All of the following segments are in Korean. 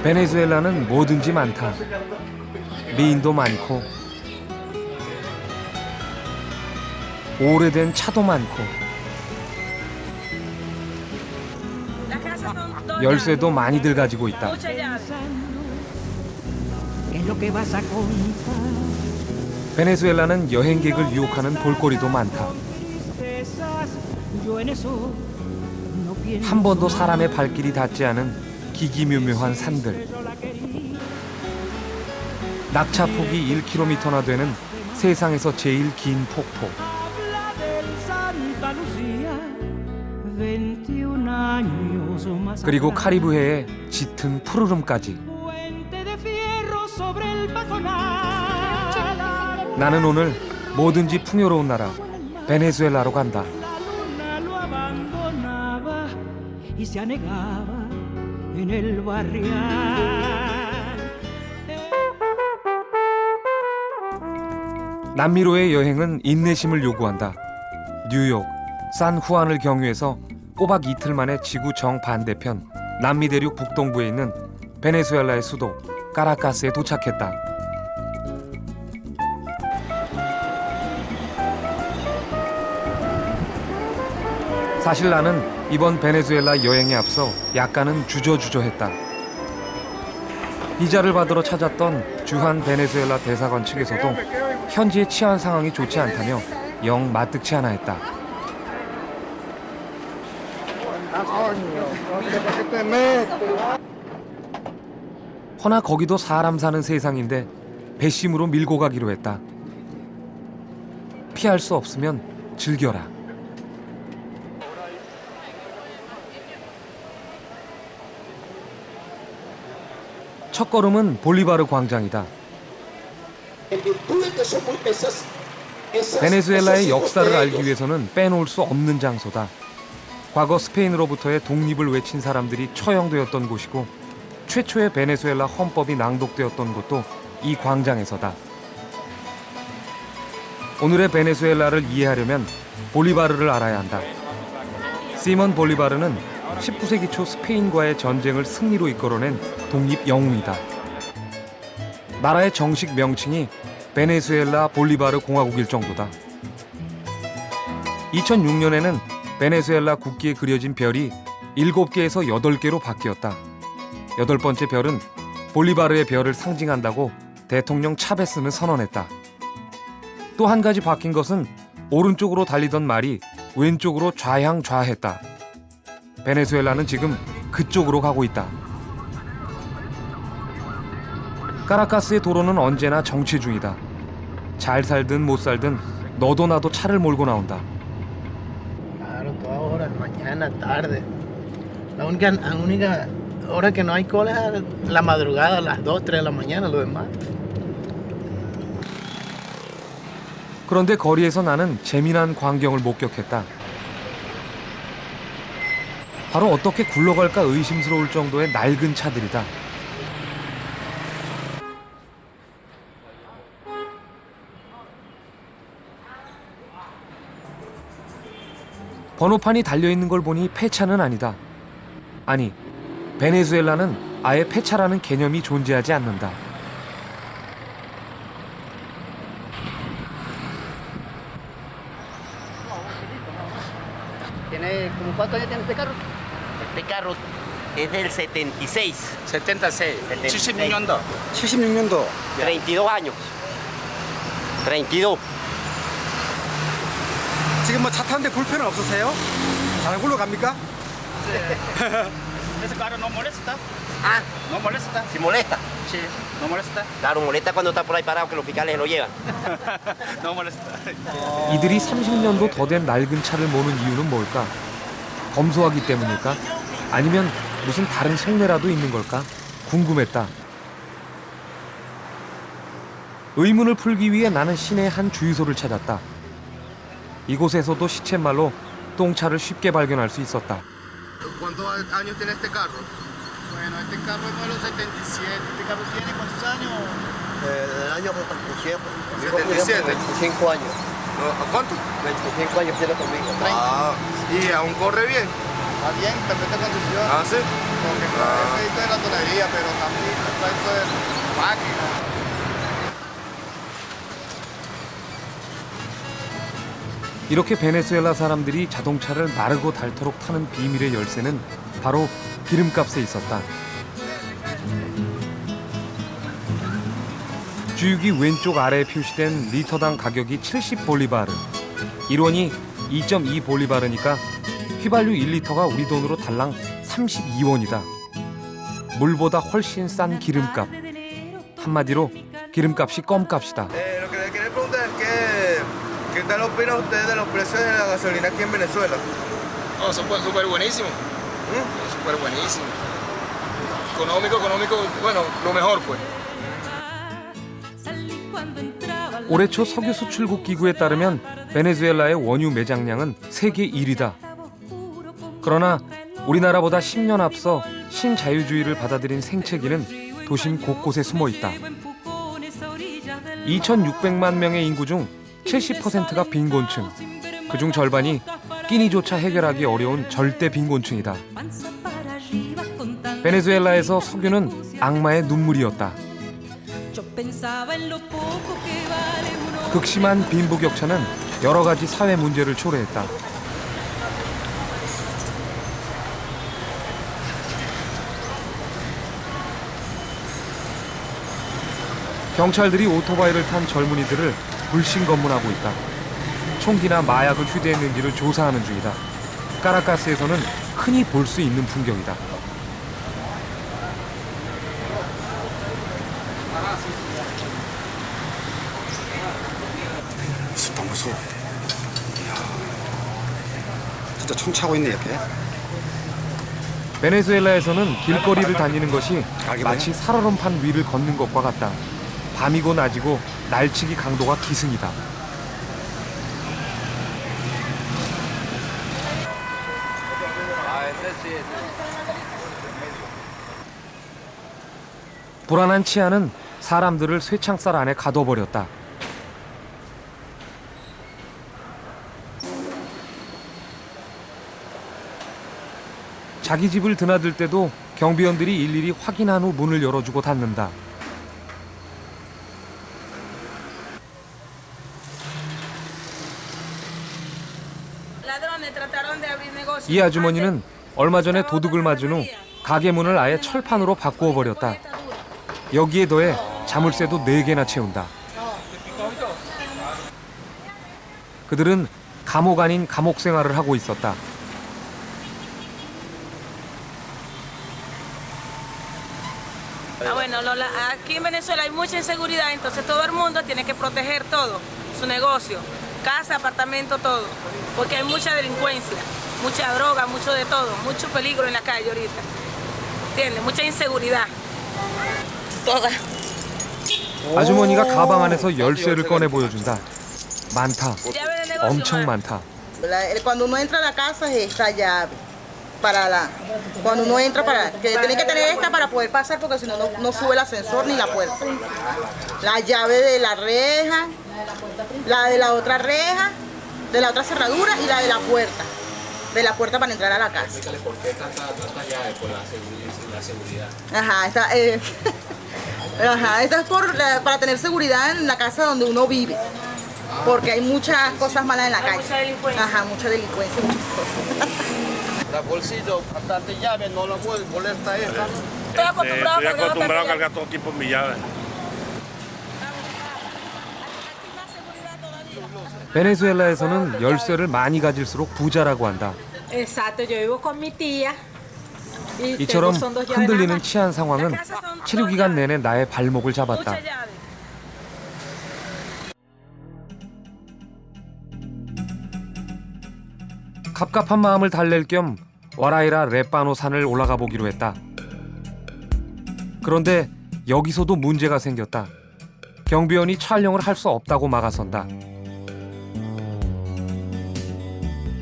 베네수엘라는 뭐든지 많다. 미인도 많고 오래된 차도 많고 열쇠도 많이들 가지고 있다. 베네수엘라는 여행객을 유혹하는 볼거리도 많다. 한 번도 사람의 발길이 닿지 않은 기기묘묘한 산들, 낙차폭이 1km나 되는 세상에서 제일 긴 폭포, 그리고 카리브해의 짙은 푸르름까지. 나는 오늘 뭐든지 풍요로운 나라 베네수엘라로 간다. 남미로의 여행은 인내심을 요구한다. 뉴욕, 산후안을 경유해서 꼬박 이틀 만에 지구 정반대편 남미 대륙 북동부에 있는 베네수엘라의 수도 카라카스에 도착했다. 사실 나는 이번 베네수엘라 여행에 앞서 약간은 주저주저했다. 비자를 받으러 찾았던 주한 베네수엘라 대사관 측에서도 현지의 치안 상황이 좋지 않다며 영 마뜩치 않아 했다. 허나 거기도 사람 사는 세상인데 배심으로 밀고 가기로 했다. 피할 수 없으면 즐겨라. 첫 걸음은 볼리바르 광장이다. 베네수엘라의 역사를 알기 위해서는 빼놓을 수 없는 장소다. 과거 스페인으로부터의 독립을 외친 사람들이 처형되었던 곳이고 최초의 베네수엘라 헌법이 낭독되었던 곳도 이 광장에서다. 오늘의 베네수엘라를 이해하려면 볼리바르를 알아야 한다. 시몬 볼리바르는 19세기 초 스페인과의 전쟁을 승리로 이끌어낸 독립 영웅이다. 나라의 정식 명칭이 베네수엘라 볼리바르 공화국일 정도다. 2006년에는 베네수엘라 국기에 그려진 별이 7개에서 8개로 바뀌었다. 8번째 별은 볼리바르의 별을 상징한다고 대통령 차베스는 선언했다. 또 한 가지 바뀐 것은 오른쪽으로 달리던 말이 왼쪽으로 좌향좌했다. 베네수엘라는 지금 그쪽으로 가고 있다. 카라카스의 도로는 언제나 정체 중이다. 잘 살든 못 살든 너도 나도 차를 몰고 나온다. Claro, todas horas, mañana, tarde. La única hora que no hay cola es la madrugada, a las 2, 3 de la mañana, lo demás. 그런데 거리에서 나는 재미난 광경을 목격했다. 바로 어떻게 굴러갈까 의심스러울 정도의 낡은 차들이다. 번호판이 달려있는 걸 보니 폐차는 아니다. 아니, 베네수엘라는 아예 폐차라는 개념이 존재하지 않는다. ¿Tiene como cuántos años tiene este carro? Este carro es del 76. 76, 76. 76년도. 76년도. 32 años. 32. 지금 뭐 차 타는데 불편은 없으세요? 잘 굴러갑니까? ¿Ese carro no molesta? Ah, ¿No molesta? si molesta. Sí. ¿No molesta? Claro, molesta cuando está por ahí parado que los fiscales se lo llevan. No molesta. 이들이 30년도 더 된 낡은 차를 모는 이유는 뭘까? 검소하기 때문일까? 아니면 무슨 다른 속내라도 있는 걸까? 궁금했다. 의문을 풀기 위해 나는 시내의 한 주유소를 찾았다. 이곳에서도 시쳇말로 똥차를 쉽게 발견할 수 있었다. ¿Cuántos años tiene este carro? Bueno, este carro es modelo 77. ¿Este carro tiene cuántos años? El año 77. 25 años. ¿A cuánto? 25 años tiene conmigo. Ah, y aún corre bien. Va bien, perfecta condición. Ah, sí. Porque trae el crédito de la tonería, pero también trae todo el máquina. 이렇게 베네수엘라 사람들이 자동차를 마르고 닳도록 타는 비밀의 열쇠는 바로 기름값에 있었다. 주유기 왼쪽 아래에 표시된 리터당 가격이 70볼리바르. 1원이 2.2볼리바르니까 휘발유 1리터가 우리 돈으로 달랑 32원이다. 물보다 훨씬 싼 기름값. 한마디로 기름값이 껌값이다. Lo que le quería preguntar es ¿qué tal opina usted de los precios de la gasolina aquí en Venezuela? No, son súper buenísimos. Súper buenísimos. Económico, bueno, lo mejor pues. 올해 초 석유 수출국 기구에 따르면 베네수엘라의 원유 매장량은 세계 1위다. 그러나 우리나라보다 10년 앞서 신자유주의를 받아들인 생채기는 도심 곳곳에 숨어 있다. 2,600만 명의 인구 중 70%가 빈곤층. 그중 절반이 끼니조차 해결하기 어려운 절대 빈곤층이다. 베네수엘라에서 석유는 악마의 눈물이었다. 극심한 빈부격차는 여러 가지 사회 문제를 초래했다. 경찰들이 오토바이를 탄 젊은이들을 불신검문하고 있다. 총기나 마약을 휴대했는지를 조사하는 중이다. 카라카스에서는 흔히 볼 수 있는 풍경이다. 무섭다 무서워. 이야, 진짜 총 차고 있네 옆에. 베네수엘라에서는 길거리를 다니는 것이 마치 살얼음판 위를 걷는 것과 같다. 밤이고 낮이고 날치기 강도가 기승이다. 불안한 치안은 사람들을 쇠창살 안에 가둬버렸다. 자기 집을 드나들 때도 경비원들이 일일이 확인한 후 문을 열어주고 닫는다. 이 아주머니는 얼마 전에 도둑을 맞은 후 가게 문을 아예 철판으로 바꾸어 버렸다. 여기에 더해 자물쇠도 4개나 채운다. 그들은 감옥 아닌 감옥 생활을 하고 있었다. Bueno, aquí en Venezuela hay mucha inseguridad, entonces todo el mundo tiene que proteger todo, su negocio, casa, apartamento, todo, porque hay mucha delincuencia, mucha droga, mucho de todo, mucho peligro en la calle ahorita, ¿entiendes? Mucha inseguridad. Toda. 아주머니가 가방 안에서 열쇠를 꺼내 보여준다. 많다. Llave de negocio, 엄청 ma. 많다. Cuando uno entra a la casa es esta llave. Cuando uno entra que tiene que tener esta para poder pasar porque si no, no sube el ascensor ni la puerta. La llave de la reja, la de la otra reja, de la otra cerradura y la de la puerta para entrar a la casa. ¿Por qué tanta llave? Por la seguridad. Ajá, esta es para tener seguridad en la casa donde uno vive. Porque hay muchas cosas malas en la calle. Mucha delincuencia. Ajá, mucha delincuencia, muchas cosas. La bolsillo, bastante llave, no la puedo molesta esta. Estoy acostumbrado a cargar todo el tiempo en mi llave. 베네수엘라에서는 열쇠를 많이 가질수록 부자라고 한다. Exacto, yo vivo con mi tía. 이처럼 흔들리는 치안 상황은 치료 기간 내내 나의 발목을 잡았다. Mucha llave. 갑갑한 마음을 달랠 겸 와라이라 레빠노 산을 올라가 보기로 했다. 그런데 여기서도 문제가 생겼다. 경비원이 촬영을 할 수 없다고 막아선다.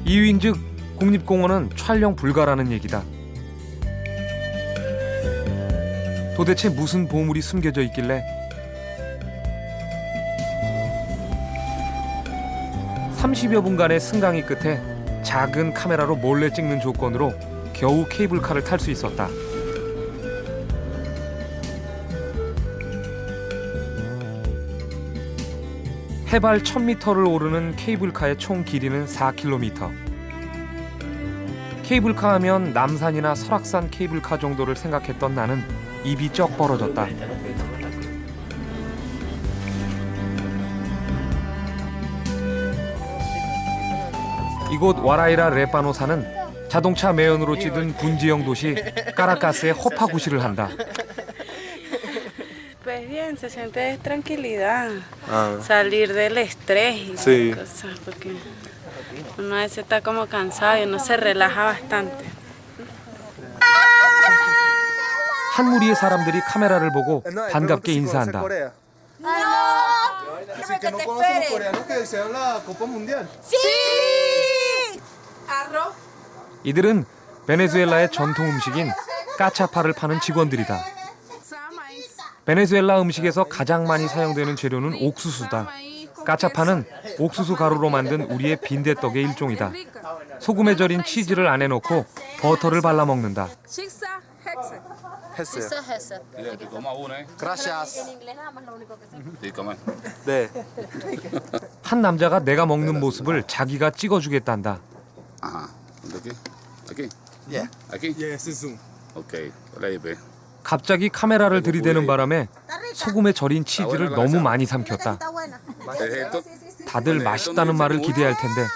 이유인즉 국립공원은 촬영 불가라는 얘기다. 도대체 무슨 보물이 숨겨져 있길래 30여 분간의 승강이 끝에 작은 카메라로 몰래 찍는 조건으로 겨우 케이블카를 탈 수 있었다. 해발 1000m를 오르는 케이블카의 총 길이는 4km. 케이블카 하면 남산이나 설악산 케이블카 정도를 생각했던 나는 입이 쩍 벌어졌다. 이곳 와라이라 레파노사는 자동차 매연으로 찌든 분지형 도시 카라카스의 허파구시를 한다. Pues bien, se siente tranquilidad, salir del estrés y esas cosas, porque uno a veces está como cansado y uno se relaja bastante. 한 무리의 사람들이 카메라를 보고 반갑게 인사한다. Así que no conocen los coreanos que desean la Copa Mundial. 이들은 베네수엘라의 전통 음식인 까차파를 파는 직원들이다. 베네수엘라 음식에서 가장 많이 사용되는 재료는 옥수수다. 까차파는 옥수수 가루로 만든 우리의 빈대떡의 일종이다. 소금에 절인 치즈를 안에 넣고 버터를 발라 먹는다. 네. 한 남자가 내가 먹는 모습을 자기가 찍어주겠단다. Ajá. ¿Dónde aquí? Yeah. ¿Aquí? Yes, it's Zoom. Ok. Por ahí ve. 갑자기 카메라를 들이대는 바람에 소금에 절인 치즈를 너무 많이 삼켰다. 다들 맛있다는 말을 기대할 텐데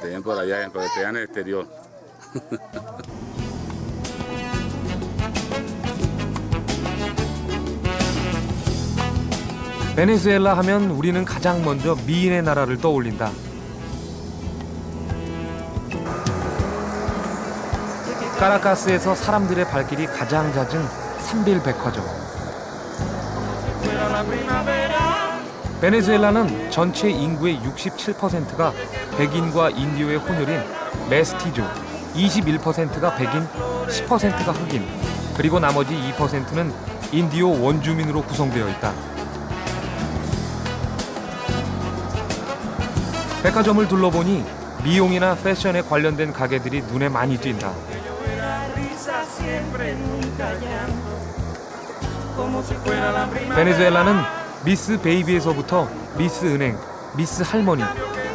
Te ven por allá, pero te dan el exterior. 베네수엘라 하면 우리는 가장 먼저 미인의 나라를 떠올린다. 카라카스에서 사람들의 발길이 가장 잦은 삼빌 백화점. 베네수엘라는 전체 인구의 67%가 백인과 인디오의 혼혈인 메스티조, 21%가 백인, 10%가 흑인, 그리고 나머지 2%는 인디오 원주민으로 구성되어 있다. 백화점을 둘러보니 미용이나 패션에 관련된 가게들이 눈에 많이 띈다. 베네수엘라는 미스 베이비에서부터 미스 은행, 미스 할머니,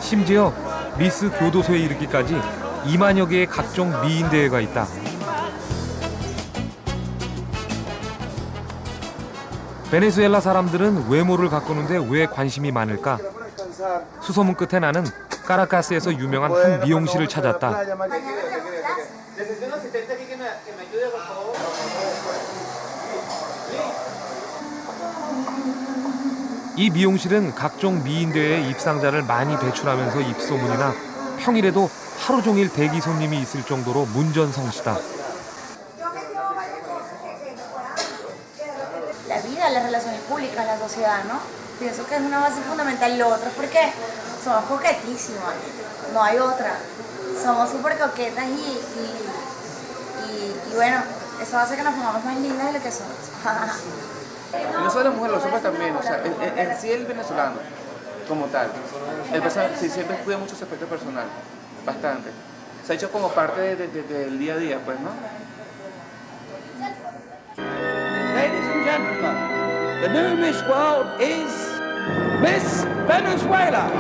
심지어 미스 교도소에 이르기까지 2만여 개의 각종 미인 대회가 있다. 베네수엘라 사람들은 외모를 가꾸는데 왜 관심이 많을까? 수소문 끝에 나는 카라카스에서 유명한 한 미용실을 찾았다. 이 미용실은 각종 미인대회에 입상자를 많이 배출하면서 입소문이나 평일에도 하루 종일 대기 손님이 있을 정도로 문전성시다. La vida, las relaciones públicas, la sociedad, ¿no? Pienso que es una base fundamental. Y lo otro es porque somos coquetísimas, no hay otra. Somos súper coquetas y bueno, eso hace que nos pongamos más lindas de lo que somos. Y no solo las mujeres, los hombres también, o sea, en sí el venezolano, como tal, sí, siempre cuida mucho su aspecto personal, bastante. Se ha hecho como parte del día a día, pues, ¿no? Ladies and gentlemen, the new Miss World is Miss Venezuela.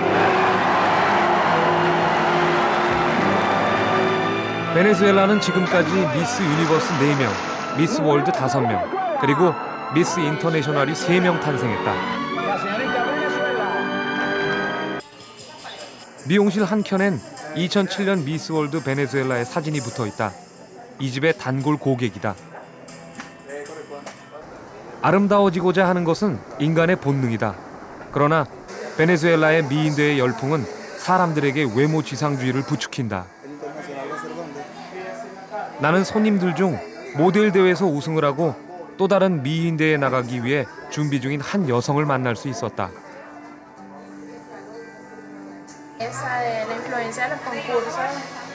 베네수엘라는 지금까지 미스 유니버스 4명, 미스 월드 5명, 그리고 미스 인터내셔널이 3명 탄생했다. 미용실 한켠엔 2007년 미스 월드 베네수엘라의 사진이 붙어있다. 이 집의 단골 고객이다. 아름다워지고자 하는 것은 인간의 본능이다. 그러나 베네수엘라의 미인대의 열풍은 사람들에게 외모 지상주의를 부추긴다. 나는 손님들 중 모델 대회에서 우승을 하고 또 다른 미인대회에 나가기 위해 준비 중인 한 여성을 만날 수 있었다. Esa de la influencia de los concursos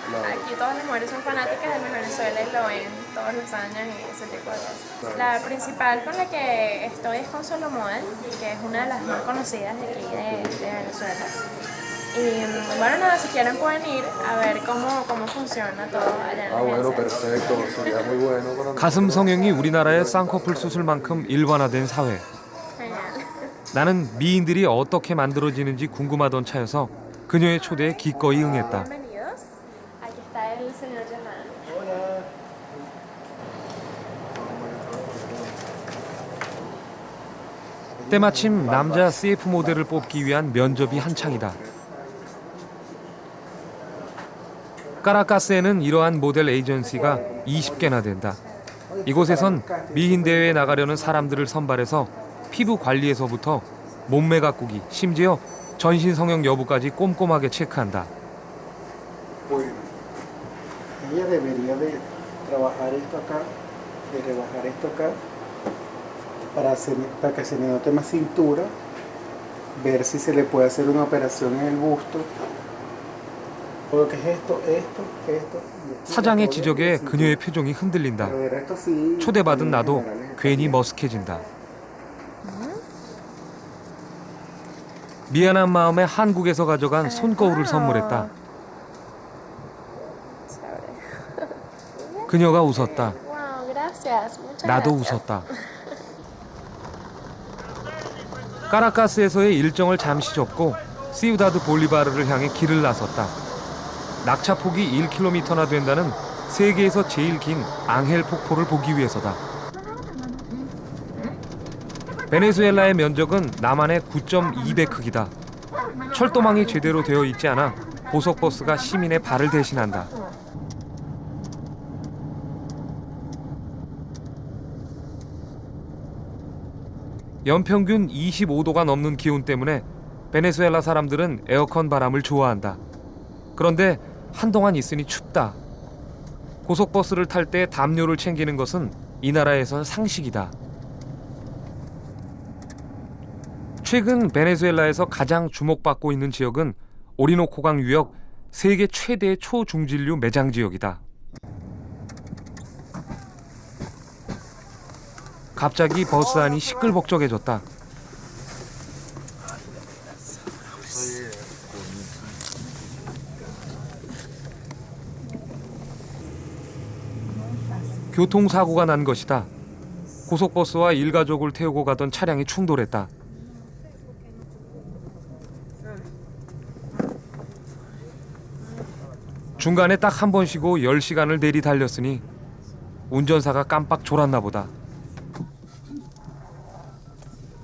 Aquí todas las mujeres son fanáticas de Venezuela y lo ven todos los años y ese tipo de cosas. La principal con la que estoy es con Solo Model, que es una de las más conocidas de aquí de Venezuela. Y bueno, nada, si quieren pueden ir a ver cómo funciona todo allá en la agencia. perfecto. Sería muy bueno. 가슴 성형이 우리나라의 쌍꺼풀 수술만큼 일반화된 사회. Genial. 나는 미인들이 어떻게 만들어지는지 궁금하던 차여서 그녀의 초대에 기꺼이 응했다. Bienvenidos. Aquí está el señor Germán. 때마침 남자 CF 모델을 뽑기 위한 면접이 한창이다. 까라카스에는 이러한 모델 에이전시가 20개나 된다. 이곳에선 미인 대회에 나가려는 사람들을 선발해서 피부 관리에서부터 몸매 가꾸기, 심지어 전신 성형 여부까지 꼼꼼하게 체크한다. Ella debería de trabajar esto acá, de rebajar esto acá, para que se le note más cintura, ver si se le puede hacer una operación en el busto. Lo que es esto. 사장의 지적에 그녀의 표정이 흔들린다. 초대받은 나도 괜히 머쓱해진다. 미안한 마음에 한국에서 가져간 손거울을 선물했다. 그녀가 웃었다. Wow, gracias. Muchas 나도 gracias. 웃었다. 까라카스에서의 일정을 잠시 접고 시우다드 볼리바르를 향해 길을 나섰다. 낙차폭이 1km나 된다는 세계에서 제일 긴 앙헬 폭포를 보기 위해서다. 베네수엘라의 면적은 남한의 9.2배 크기다. 철도망이 제대로 되어 있지 않아 고속버스가 시민의 발을 대신한다. 연평균 25도가 넘는 기온 때문에 베네수엘라 사람들은 에어컨 바람을 좋아한다. 그런데 한동안 있으니 춥다. 고속버스를 탈 때 담요를 챙기는 것은 이 나라에선 상식이다. 최근 베네수엘라에서 가장 주목받고 있는 지역은 오리노코강 유역 세계 최대의 초중진류 매장 지역이다. 갑자기 버스 안이 시끌벅적해졌다. 교통사고가 난 것이다. 고속버스와 일가족을 태우고 가던 차량이 충돌했다. 중간에 딱 한 번 쉬고 10시간을 내리 달렸으니 운전사가 깜빡 졸았나 보다.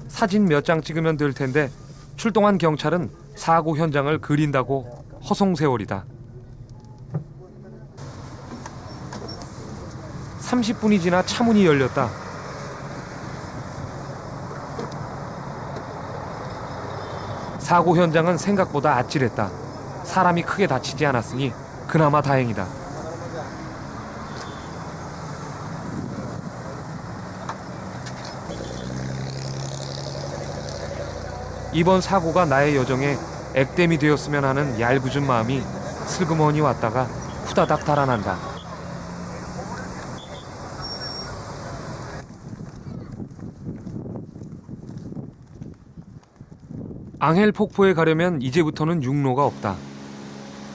사진 몇 장 찍으면 될 텐데 출동한 경찰은 사고 현장을 그린다고 허송세월이다. 30분이 지나 차문이 열렸다. 사고 현장은 생각보다 아찔했다. 사람이 크게 다치지 않았으니 그나마 다행이다. 이번 사고가 나의 여정에 액땜이 되었으면 하는 얄궂은 마음이 슬그머니 왔다가 후다닥 달아난다. 앙헬 폭포에 가려면 이제부터는 육로가 없다.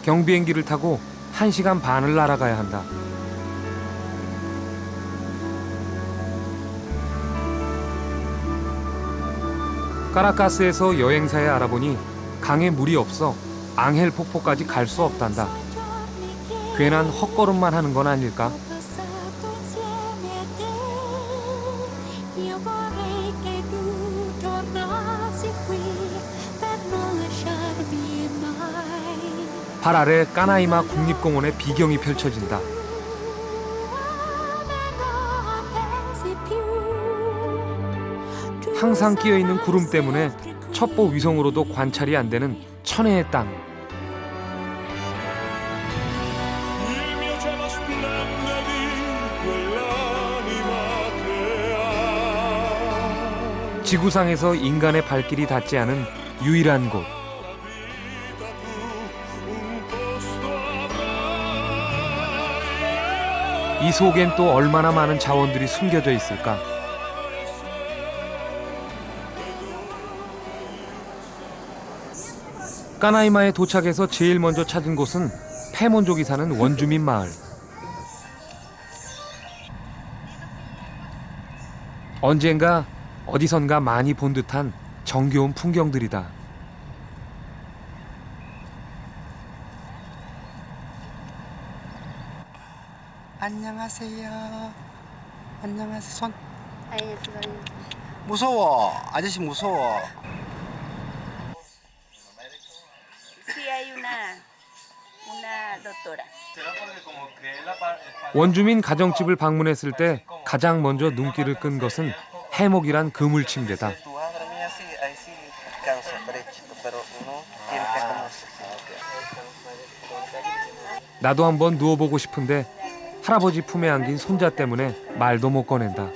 경비행기를 타고 1시간 반을 날아가야 한다. 까라카스에서 여행사에 알아보니 강에 물이 없어 앙헬 폭포까지 갈 수 없단다. 괜한 헛걸음만 하는 건 아닐까? 발 아래 까나이마 국립공원의 비경이 펼쳐진다. 항상 끼어있는 구름 때문에 첩보 위성으로도 관찰이 안 되는 천혜의 땅. 지구상에서 인간의 발길이 닿지 않은 유일한 곳. 이 속엔 또 얼마나 많은 자원들이 숨겨져 있을까? 까나이마에 도착해서 제일 먼저 찾은 곳은 페몬족이 사는 원주민 마을. 언젠가 어디선가 많이 본 듯한 정겨운 풍경들이다. 안녕하세요. 안녕하세요. 손. 무서워. 아저씨 무서워. Sí hay una doctora. 원주민 가정집을 방문했을 때 가장 먼저 눈길을 끈 것은 해목이란 그물 침대다. 나도 한번 누워보고 싶은데 할아버지 품에 안긴 손자 때문에 말도 못 꺼낸다.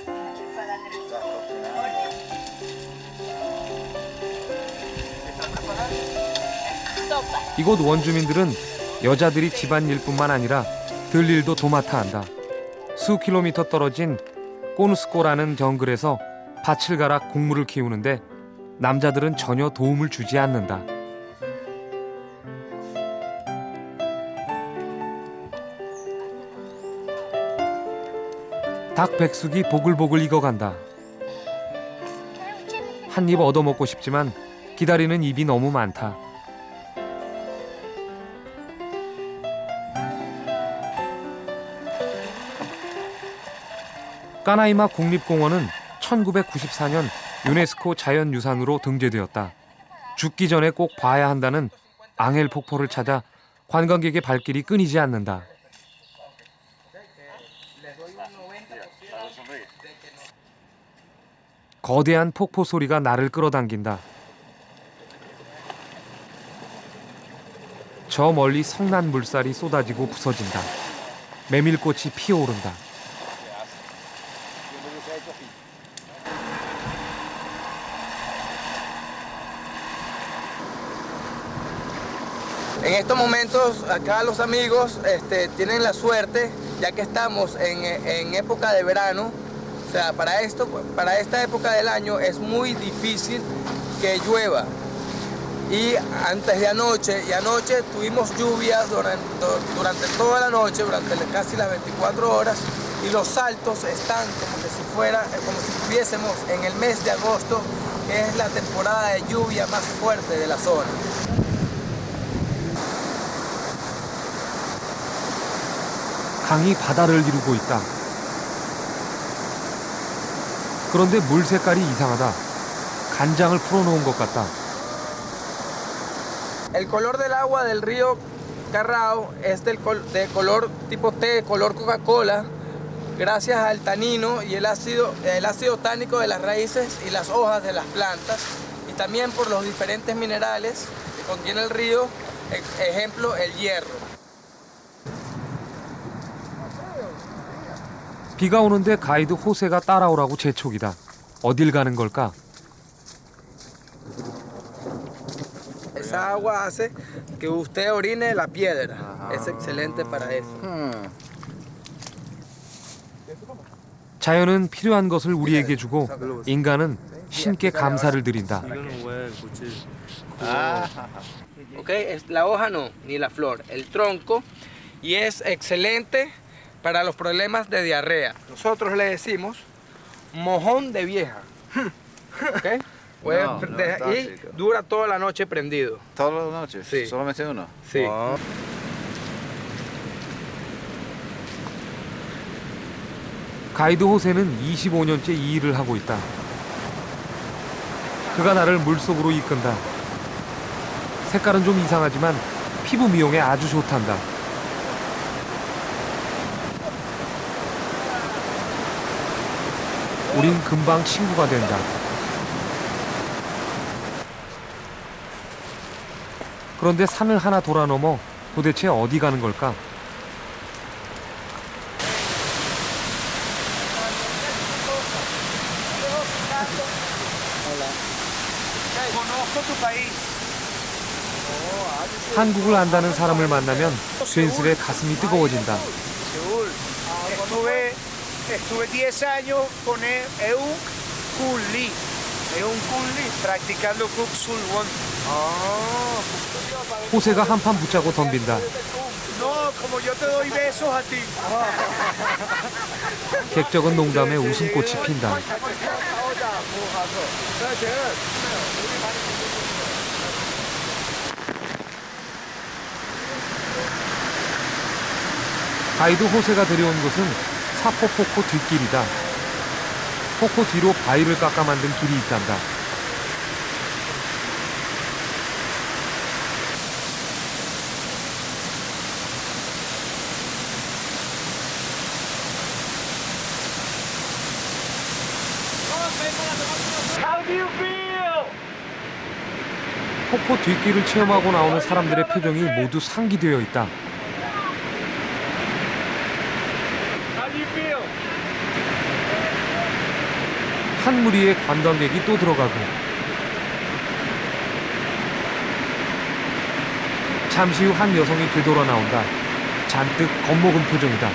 이곳 원주민들은 여자들이 집안일뿐만 아니라 들일도 도맡아 한다. 수 킬로미터 떨어진 꼬누스코라는 정글에서 밭을 갈아 곡물을 키우는데 남자들은 전혀 도움을 주지 않는다. 닭 백숙이 보글보글 익어간다. 한 입 얻어먹고 싶지만 기다리는 입이 너무 많다. 까나이마 국립공원은 1994년 유네스코 자연유산으로 등재되었다. 죽기 전에 꼭 봐야 한다는 앙헬 폭포를 찾아 관광객의 발길이 끊이지 않는다. 거대한 폭포 소리가 나를 끌어당긴다. 저 멀리 성난 물살이 쏟아지고 부서진다. 메밀꽃이 피어오른다. En estos momentos acá los amigos tienen la suerte, ya que estamos en época de verano, o sea, para esta época del año es muy difícil que llueva. Y antes de anoche, tuvimos lluvias durante toda la noche, durante casi las 24 horas, y los saltos están como si estuviésemos en el mes de agosto, que es la temporada de lluvia más fuerte de la zona. 강이 바다를 이루고 있다. 그런데 물 색깔이 이상하다. 간장을 풀어놓은 것 같다. El color del agua del río Carrao es de color tipo té, color Coca-Cola, gracias al tanino y el ácido tánico de las raíces y las hojas de las plantas, y también por los diferentes minerales que contiene el río, ejemplo, el hierro. 비가 오는데 가이드 호세가 따라오라고 재촉이다. 어딜 가는 걸까? Esa agua hace que usted orine la piedra. Es excelente para eso. 자연은 필요한 것을 우리에게 주고 인간은 신께 감사를 드린다. Okay, la hoja no, ni la flor, el tronco, y es excelente para los problemas de diarrea. Nosotros le decimos mojón de vieja. ¿Okay? Y dura toda la noche prendido. ¿Toda la noche? Sí. ¿Solamente uno? Sí. 가이드 호세는 25년째 이 일을 하고 있다. 그가 나를 물속으로 이끈다. 색깔은 좀 이상하지만 피부 미용에 아주 좋단다. 우린 금방 친구가 된다. 그런데 산을 하나 돌아 넘어 도대체 어디 가는 걸까? 한국을 안다는 사람을 만나면 괜스레 가슴이 뜨거워진다. Estuve 10 años con Eun Kun Lee. Eun Kun Lee practicando Kuksul Won. 호세가 한판 붙자고 덤빈다. No, como yo te doy besos a ti. 객적은 농담에 웃음꽃이 핀다. 가이드 호세가 데려온 곳은 사포폭포 뒷길이다. 폭포 뒤로 바위를 깎아 만든 길이 있단다. 폭포 뒷길을 체험하고 나오는 사람들의 표정이 모두 상기되어 있다. 한 무리의 관광객이 또 들어가고 잠시 후 한 여성이 되돌아 나온다. 잔뜩 겁먹은 표정이다.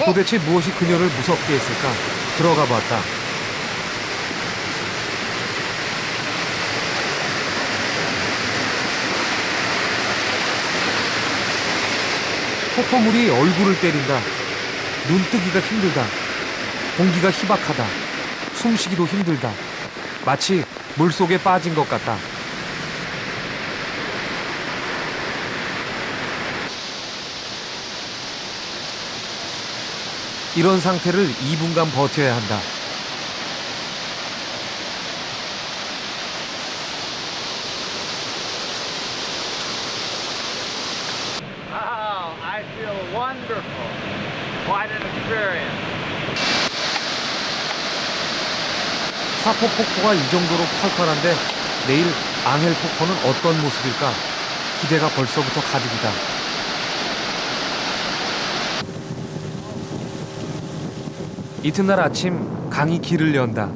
도대체 무엇이 그녀를 무섭게 했을까? 들어가 봤다. 폭포물이 얼굴을 때린다. 눈뜨기가 힘들다. 공기가 희박하다. 숨쉬기도 힘들다. 마치 물속에 빠진 것 같다. 이런 상태를 2분간 버텨야 한다. I feel wonderful. Quite an experience. 사포 폭포가 이 정도로 펄펄한데 내일 앙헬 폭포는 어떤 모습일까? 기대가 벌써부터 가득이다. 이튿날 아침 강이 길을 연다.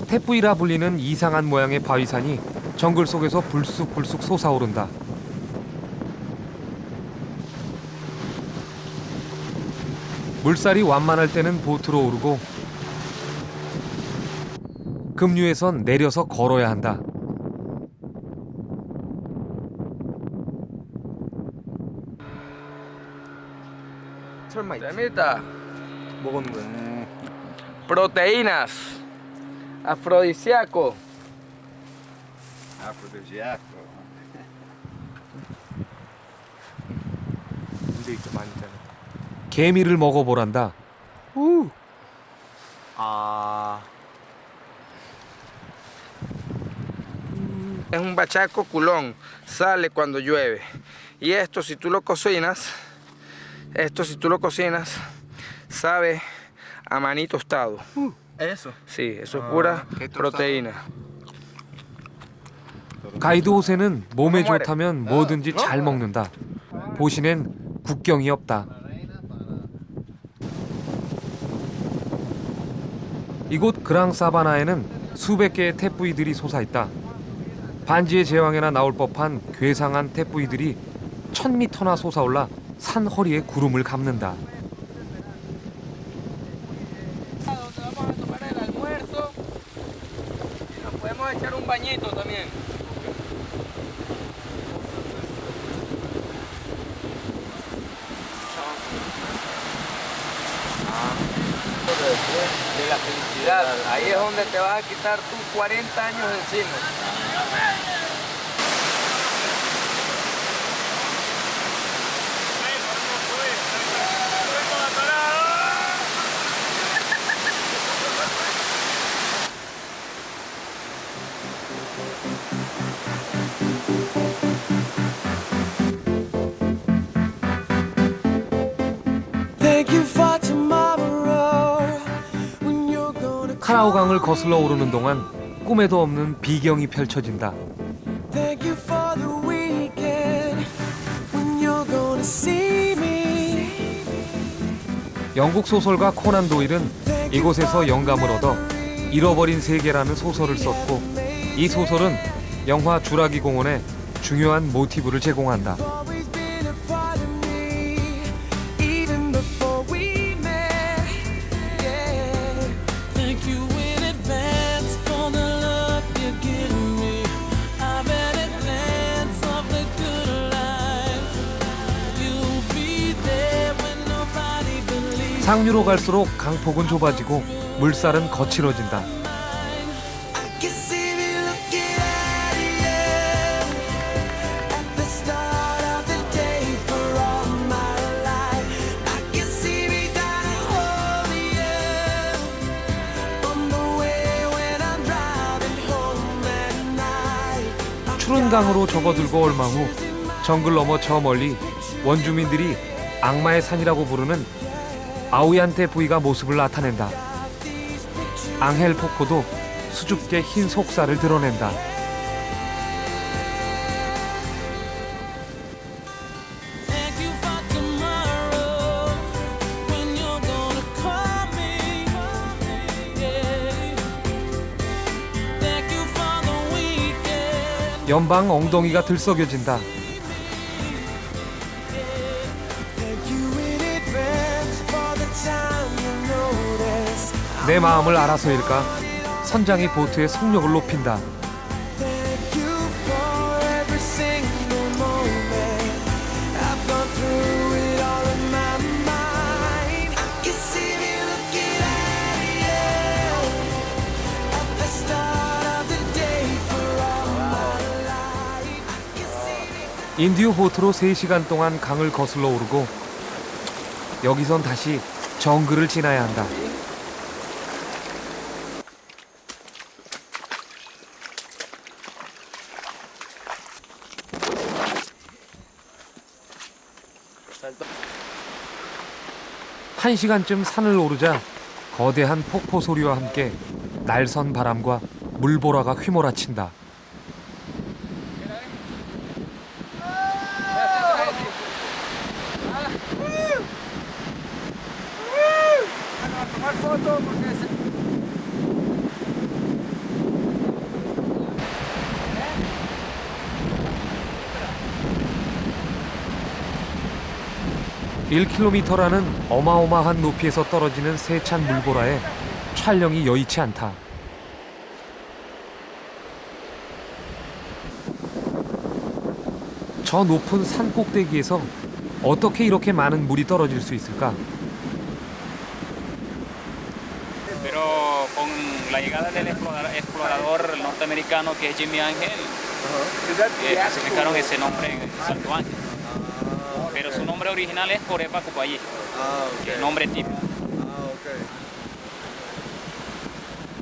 테뿌이라 불리는 이상한 모양의 바위산이 정글 속에서 불쑥불쑥 솟아오른다. 물살이 완만할 때는 보트로 오르고 급류에선 내려서 걸어야 한다. Temita. Proteínas. Afrodisíaco. Afrodisíaco. 개미를 먹어보란다. Es un bachaco culón, sale cuando llueve. Y esto si tú lo cocinas, sabe a maní tostado. ¿Eso? Sí, eso es pura proteína. 가이드 호세는 몸에 좋다면 뭐든지 잘 먹는다. 보신엔 국경이 없다. 이곳 그랑사바나에는 수백 개의 태뿌이들이 솟아있다. 반지의 제왕에나 나올 법한 괴상한 태뿌이들이 1000m나 솟아올라 산 허리에 구름을 감는다. De la felicidad, ahí es donde te vas a quitar tus 40 años encima. 카라오강을 거슬러 오르는 동안 꿈에도 없는 비경이 펼쳐진다. 영국 소설가 코난 도일은 이곳에서 영감을 얻어 잃어버린 세계라는 소설을 썼고 이 소설은 영화 주라기 공원에 중요한 모티브를 제공한다. 상류로 갈수록 강폭은 좁아지고 물살은 거칠어진다. 푸른 강으로 접어들고 얼마 후 정글 너머 저 멀리 원주민들이 악마의 산이라고 부르는 아우얀테 부이가 모습을 나타낸다. 앙헬 포코도 수줍게 흰 속살을 드러낸다. 연방 엉덩이가 들썩여진다. 내 마음을 알아서일까? 선장이 보트의 속력을 높인다. 인디오 보트로 3시간 동안 강을 거슬러 오르고 여기선 다시 정글을 지나야 한다. 한 시간쯤 산을 오르자 거대한 폭포 소리와 함께 날선 바람과 물보라가 휘몰아친다. (1km라는) 어마어마한 높이에서 떨어지는 세찬 물보라에 촬영이 여의치 않다. 저 높은 산 꼭대기에서 어떻게 이렇게 많은 물이 떨어질 수 있을까? Pero con la llegada del explorador norteamericano que es Jimmy Ángel, especificaron ese nombre en Salto Ángel. Pero su nombre original es Corepa Cupayí, que es nombre típico.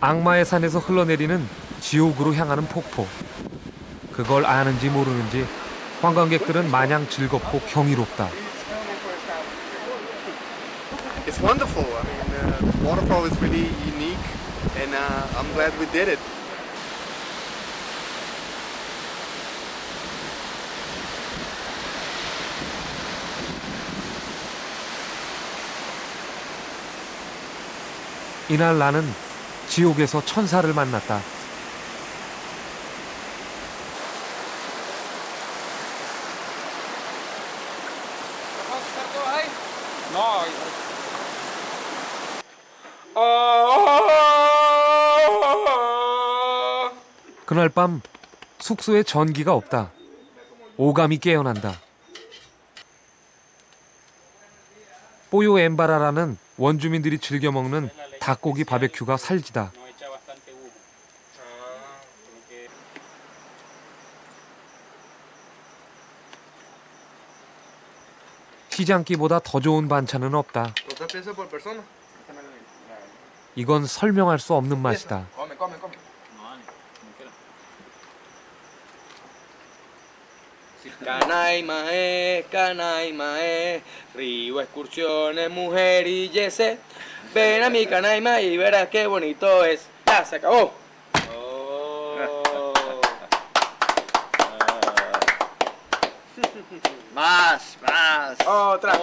악마의 산에서 흘러내리는 지옥으로 향하는 폭포. 그걸 아는지 모르는지 관광객들은 마냥 즐겁고 경이롭다. It's wonderful. I mean, the waterfall is really unique, and I'm glad we did it. 이날 나는 지옥에서 천사를 만났다. 그날 밤 숙소에 전기가 없다. 오감이 깨어난다. 뽀요 엠바라라는 원주민들이 즐겨 먹는 닭고기 바베큐가 살지다. 시장기보다 더 좋은 반찬은 없다. 이건 설명할 수 없는 맛이다. Canaima, río, excursiones, mujer y yese. Ven a mi Canaima y verás qué bonito es. Ya, se acabó. Más, más. Otra.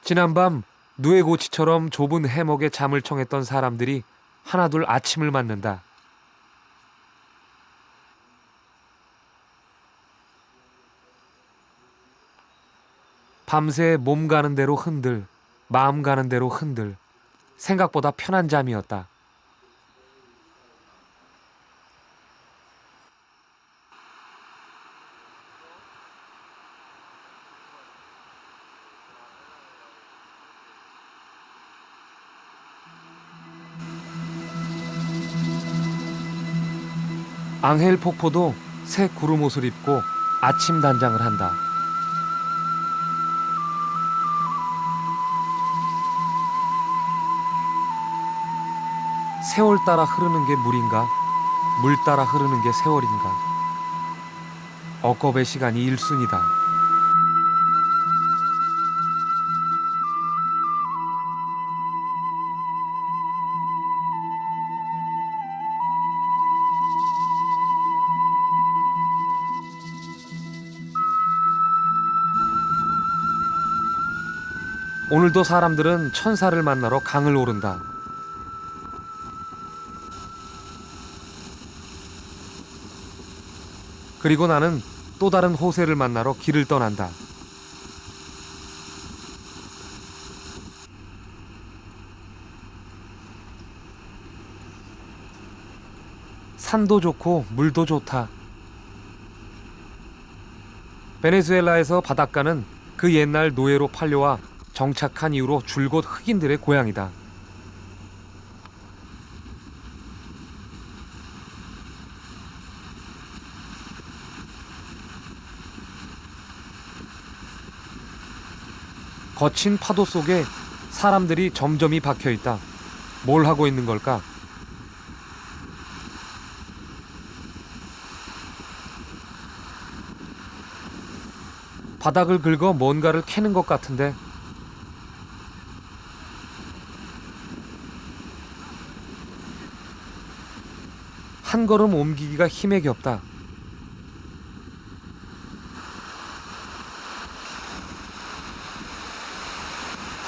지난밤 누에고치처럼 좁은 해먹에 잠을 청했던 사람들이 하나둘 아침을 맞는다. 밤새 몸 가는 대로 흔들, 마음 가는 대로 흔들. 생각보다 편한 잠이었다. 앙헬 폭포도 새 구름 옷을 입고 아침 단장을 한다. 세월 따라 흐르는 게 물인가? 물 따라 흐르는 게 세월인가? 억겁의 시간이 일순이다. 오늘도 사람들은 천사를 만나러 강을 오른다. 그리고 나는 또 다른 호세를 만나러 길을 떠난다. 산도 좋고 물도 좋다. 베네수엘라에서 바닷가는 그 옛날 노예로 팔려와 정착한 이후로 줄곧 흑인들의 고향이다. 거친 파도 속에 사람들이 점점이 박혀 있다. 뭘 하고 있는 걸까? 바닥을 긁어 뭔가를 캐는 것 같은데. 한 걸음 옮기기가 힘에 겹다.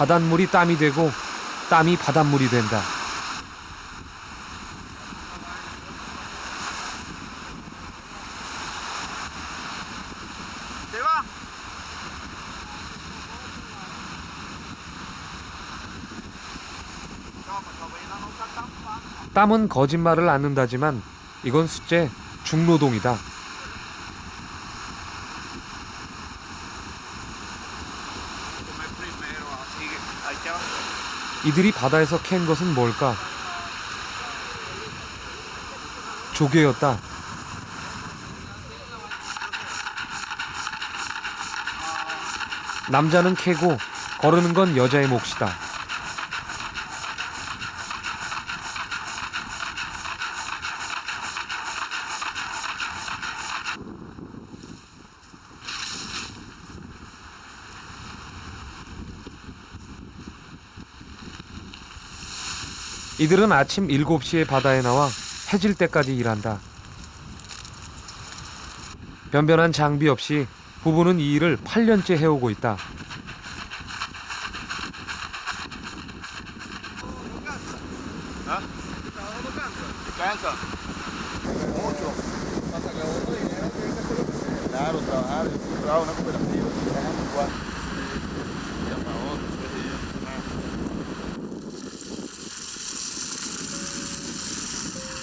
바닷물이 땀이 되고 땀이 바닷물이 된다. 땀은 거짓말을 않는다지만 이건 숫제 중노동이다. 이들이 바다에서 캔 것은 뭘까? 조개였다. 남자는 캐고 거르는 건 여자의 몫이다. 이들은 아침 7시에 바다에 나와 해질 때까지 일한다. 변변한 장비 없이 부부는 이 일을 8년째 해오고 있다.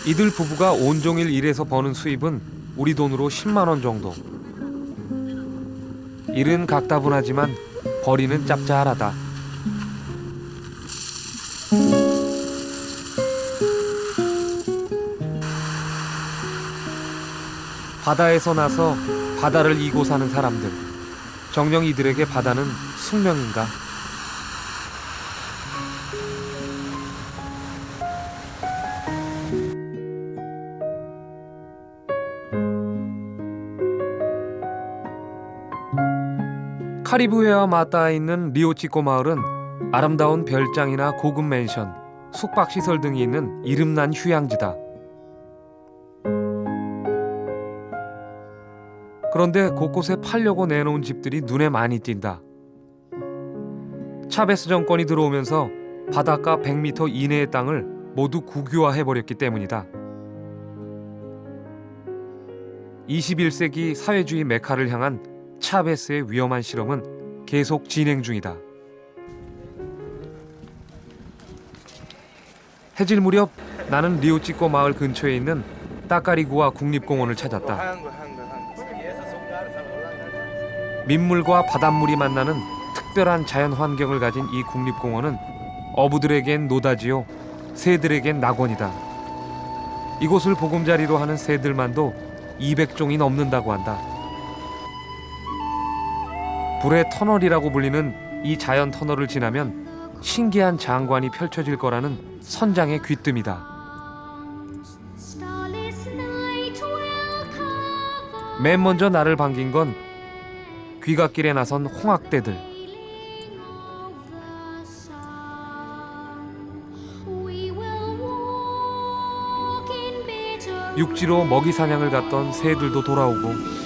이들 부부가 온종일 일해서 버는 수입은 우리 돈으로 10만 원 정도. 일은 각다분하지만 벌이는 짭짤하다. 바다에서 나서 바다를 이고 사는 사람들. 정녕 이들에게 바다는 숙명인가? 카리브해와 맞닿아 있는 리오치코 마을은 아름다운 별장이나 고급 맨션, 숙박시설 등이 있는 이름난 휴양지다. 그런데 곳곳에 팔려고 내놓은 집들이 눈에 많이 띈다. 차베스 정권이 들어오면서 바닷가 100m 이내의 땅을 모두 국유화해버렸기 때문이다. 21세기 사회주의 메카를 향한 차베스의 위험한 실험은 계속 진행 중이다. 해질 무렵 나는 리오찌꼬 마을 근처에 있는 따까리구아 국립공원을 찾았다. 민물과 바닷물이 만나는 특별한 자연 환경을 가진 이 국립공원은 어부들에겐 노다지요, 새들에겐 낙원이다. 이곳을 보금자리로 하는 새들만도 200종이 넘는다고 한다. 불의 터널이라고 불리는 이 자연 터널을 지나면 신기한 장관이 펼쳐질 거라는 선장의 귀뜸이다. 맨 먼저 나를 반긴 건 귀갓길에 나선 홍학대들. 육지로 먹이 사냥을 갔던 새들도 돌아오고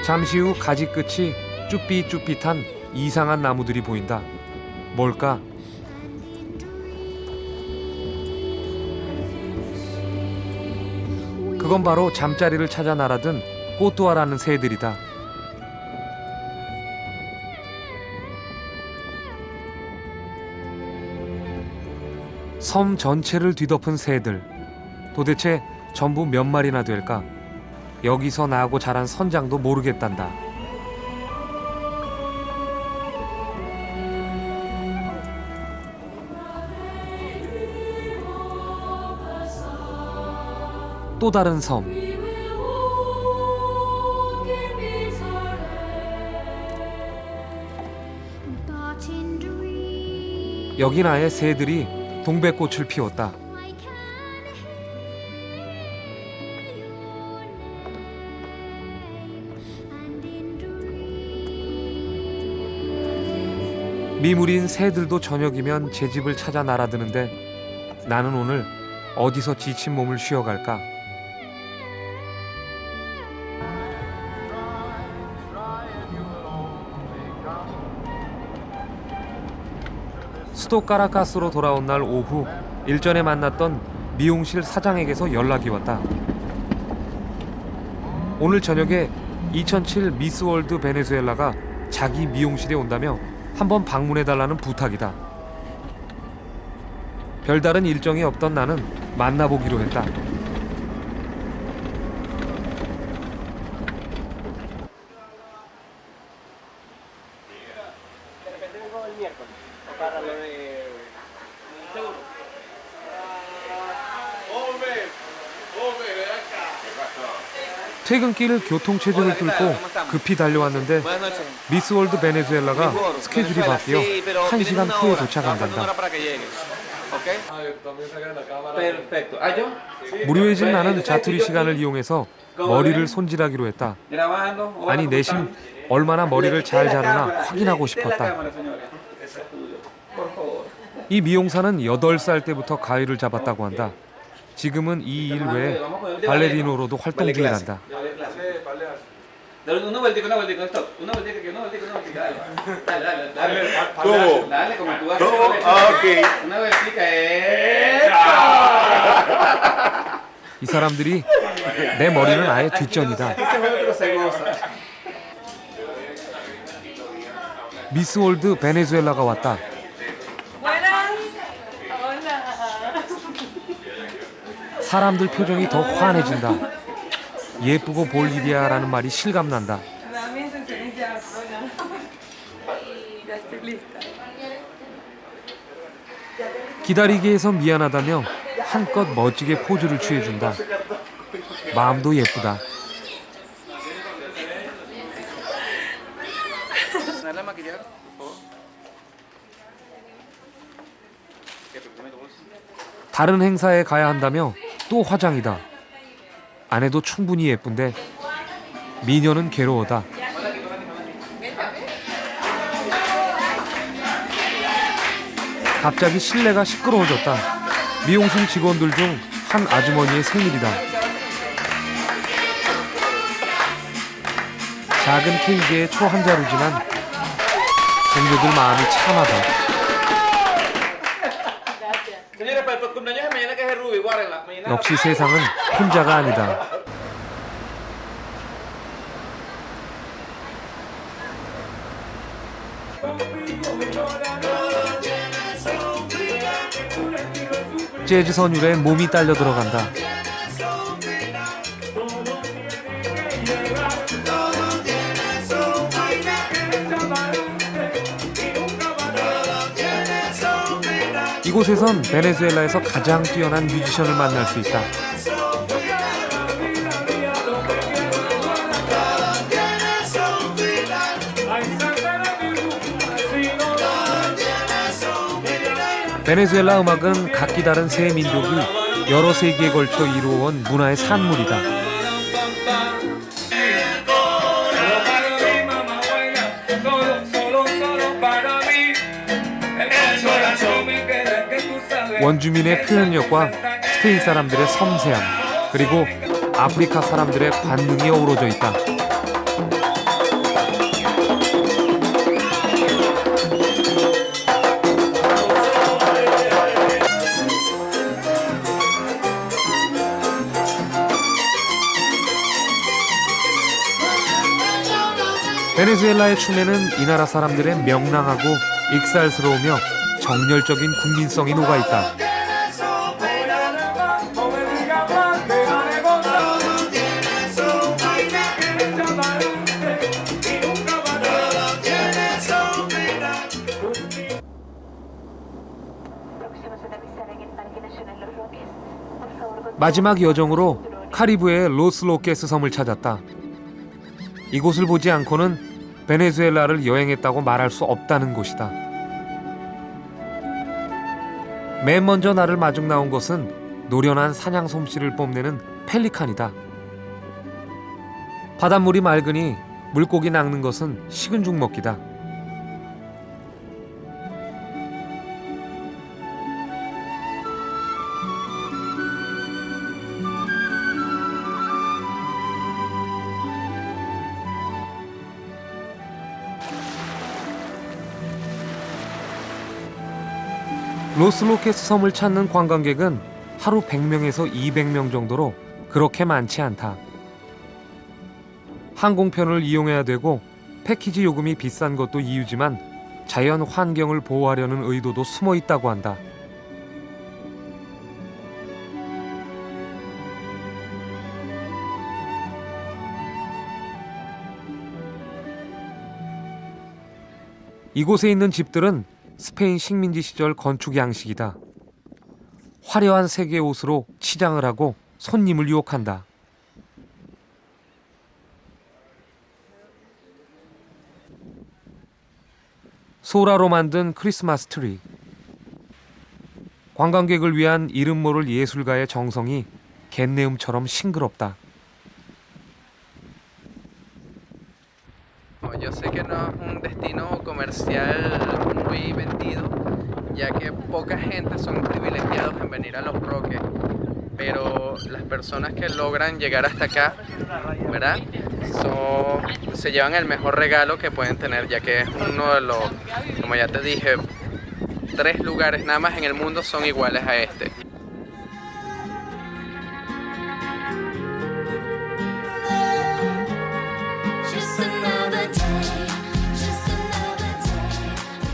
잠시 후 가지 끝이 쭈삣쭈삣한 이상한 나무들이 보인다. 뭘까? 그건 바로 잠자리를 찾아 날아든 꼬뚜아라는 새들이다. 섬 전체를 뒤덮은 새들. 도대체 전부 몇 마리나 될까? 여기서 나고 자란 선장도 모르겠단다. 또 다른 섬. 여긴 아예 새들이 동백꽃을 피웠다. 미물인 새들도 저녁이면 제 집을 찾아 날아드는데 나는 오늘 어디서 지친 몸을 쉬어갈까? 수도 까라카스로 돌아온 날 오후 일전에 만났던 미용실 사장에게서 연락이 왔다. 오늘 저녁에 2007 미스월드 베네수엘라가 자기 미용실에 온다며 한번 방문해달라는 부탁이다. 별다른 일정이 없던 나는 만나보기로 했다. 퇴근길 교통체증을 뚫고 급히 달려왔는데 미스월드 베네수엘라가 스케줄이 바뀌어 1시간 후에 도착한단다. 무료해진 나는 자투리 시간을 이용해서 머리를 손질하기로 했다. 아니 내심 얼마나 머리를 잘 자르나 확인하고 싶었다. 이 미용사는 8살 때부터 가위를 잡았다고 한다. 지금은 이 일 외에 발레리노로도 활동 중이란다. 이 사람들이 내 머리는 아예 뒷전이다. 미스월드 베네수엘라가 왔다. 사람들 표정이 더 환해진다. 예쁘고 볼 일이야라는 말이 실감난다. 기다리게 해서 미안하다며 한껏 멋지게 포즈를 취해준다. 마음도 예쁘다. 다른 행사에 가야 한다며 또 화장이다. 안 해도 충분히 예쁜데 미녀는 괴로워다. 갑자기 실내가 시끄러워졌다. 미용실 직원들 중 한 아주머니의 생일이다. 작은 케이크의 초 한 자루지만 동료들 마음이 참하다. 역시 세상은 혼자가 아니다. 재즈 선율에 몸이 딸려 들어간다. 이곳에선 베네수엘라에서 가장 뛰어난 뮤지션을 만날 수 있다. 베네수엘라 음악은 각기 다른 세 민족이 여러 세기에 걸쳐 이루어온 문화의 산물이다. 원주민의 표현력과 스페인 사람들의 섬세함, 그리고 아프리카 사람들의 관능이 어우러져 있다. 베네수엘라의 춤에는 이 나라 사람들의 명랑하고 익살스러우며 정열적인 국민성이 녹아있다. 마지막 여정으로 카리브해의 로스로케스 섬을 찾았다. 이곳을 보지 않고는 베네수엘라를 여행했다고 말할 수 없다는 곳이다. 맨 먼저 나를 마중 나온 것은 노련한 사냥 솜씨를 뽐내는 펠리칸이다. 바닷물이 맑으니 물고기 낚는 것은 식은 죽 먹기다. 로스로케스 섬을 찾는 관광객은 하루 100명에서 200명 정도로 그렇게 많지 않다. 항공편을 이용해야 되고 패키지 요금이 비싼 것도 이유지만 자연 환경을 보호하려는 의도도 숨어 있다고 한다. 이곳에 있는 집들은 스페인 식민지 시절 건축 양식이다. 화려한 색의 옷으로 치장을 하고 손님을 유혹한다. 소라로 만든 크리스마스 트리. 관광객을 위한 이름 모를 예술가의 정성이 갯내음처럼 싱그럽다. Yo sé que no es un destino comercial muy vendido, ya que poca gente son privilegiados en venir a Los Roques, pero las personas que logran llegar hasta acá, ¿verdad? Se llevan el mejor regalo que pueden tener, ya que es uno de los, como ya te dije, 3 lugares nada más en el mundo son iguales a este.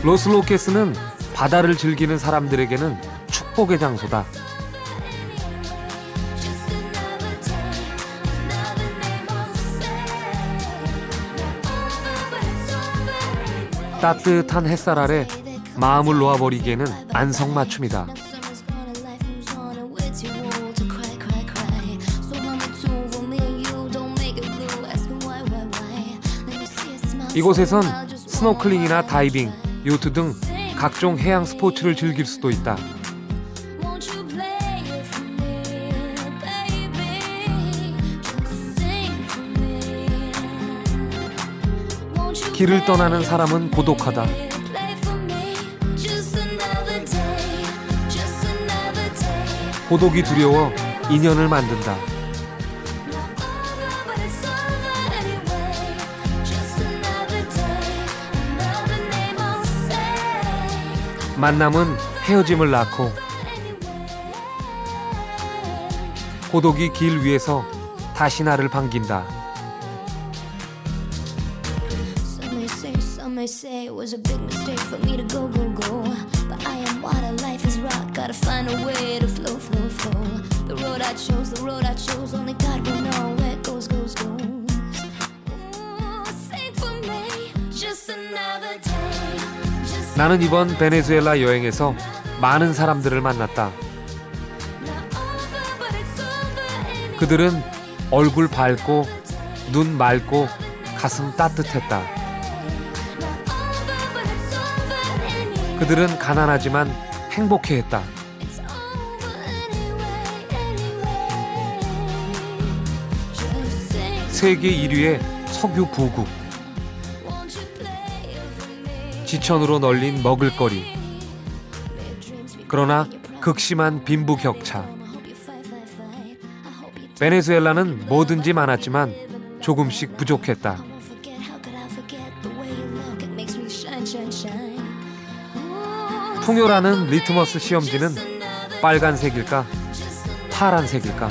로스로케스는 바다를 즐기는 사람들에게는 축복의 장소다. 따뜻한 햇살 아래 마음을 놓아버리기에는 안성맞춤이다. 이곳에선 스노클링이나 다이빙, 요트 등 각종 해양 스포츠를 즐길 수도 있다. 길을 떠나는 사람은 고독하다. 고독이 두려워 인연을 만든다. 만남은 헤어짐을 낳고 고독이 길 위에서 다시 나를 반긴다. Some may say it was a big mistake for me to go. But I am water, life is rock, gotta find a way to flow. The road I chose, only God will know where it goes. Ooh, sing for me, just another day. 나는 이번 베네수엘라 여행에서 많은 사람들을 만났다. 그들은 얼굴 밝고 눈 맑고 가슴 따뜻했다. 그들은 가난하지만 행복해했다. 세계 1위의 석유 부국, 지천으로 널린 먹을거리, 그러나 극심한 빈부격차. 베네수엘라는 뭐든지 많았지만 조금씩 부족했다. 풍요라는 리트머스 시험지는 빨간색일까? 파란색일까?